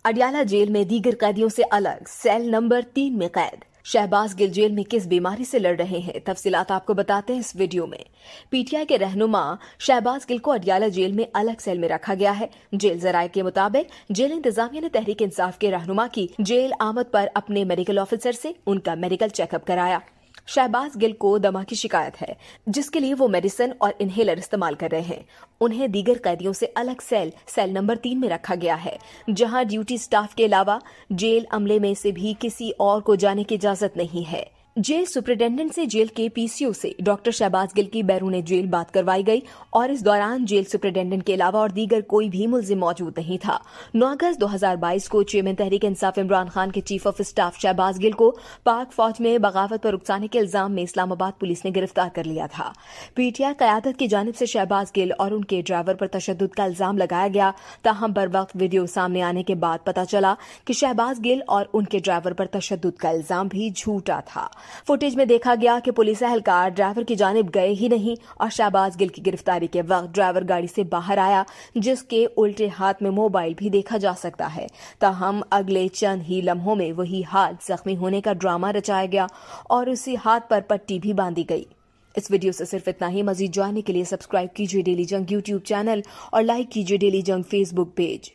Adiala jail में दीगर कैदियों से अलग सेल नंबर 3 में कैद। शहबाज गिल जेल में किस बीमारी से लड़ रहे हैं, तफसीलात आपको बताते हैं इस वीडियो में। पीटीआई के रहनुमा शहबाज गिल को अडयाला जेल में अलग सेल में रखा गया है। जेल जराये के मुताबिक जेल इंतजामिया ने तहरीक इंसाफ के रहनुमा की जेल आमद पर अपने मेडिकल ऑफिसर से उनका मेडिकल चेकअप कराया। शहबाज गिल को दमा की शिकायत है, जिसके लिए वो मेडिसिन और इनहेलर इस्तेमाल कर रहे हैं। उन्हें दीगर कैदियों से अलग सेल नंबर 3 में रखा गया है, जहां ड्यूटी स्टाफ के अलावा जेल अमले में से भी किसी और को जाने की इजाजत नहीं है। जेल सुपरिटेंडेंट से जेल के पीसीओ से डॉक्टर शहबाज गिल की बैरून जेल बात करवाई गई और इस दौरान जेल सुपरिटेंडेंट के अलावा और दीगर कोई भी मुलजिम मौजूद नहीं था। 9 अगस्त 2022 को चेयरमैन तहरीक इंसाफ इमरान खान के chief of staff Shahbaz Gill को पाक फौज में बगावत पर उकसाने के इल्जाम में इस्लामाबाद पुलिस ने गिरफ्तार कर लिया था। पीटीआई कयादत की जानिब से शहबाज गिल और उनके ड्राइवर पर तशद्दुद का इल्जाम लगाया गया। ताहम बर वक्त वीडियो सामने आने के बाद पता चला कि शहबाज गिल और उनके ड्राइवर पर तशद्दुद का इल्जाम भी झूठा था। फुटेज में देखा गया कि पुलिस एहलकार ड्राइवर की जानिब गए ही नहीं और शहबाज गिल की गिरफ्तारी के वक्त ड्राइवर गाड़ी से बाहर आया, जिसके उल्टे हाथ में मोबाइल भी देखा जा सकता है। ताहम अगले चंद ही लम्हों में वही हाथ जख्मी होने का ड्रामा रचाया गया और उसी हाथ पर पट्टी भी बांधी गई। इस वीडियो से सिर्फ इतना ही। मजीद जानने के लिए सब्सक्राइब कीजिए डेली जंग यूट्यूब चैनल और लाइक कीजिए डेली जंग फेसबुक पेज।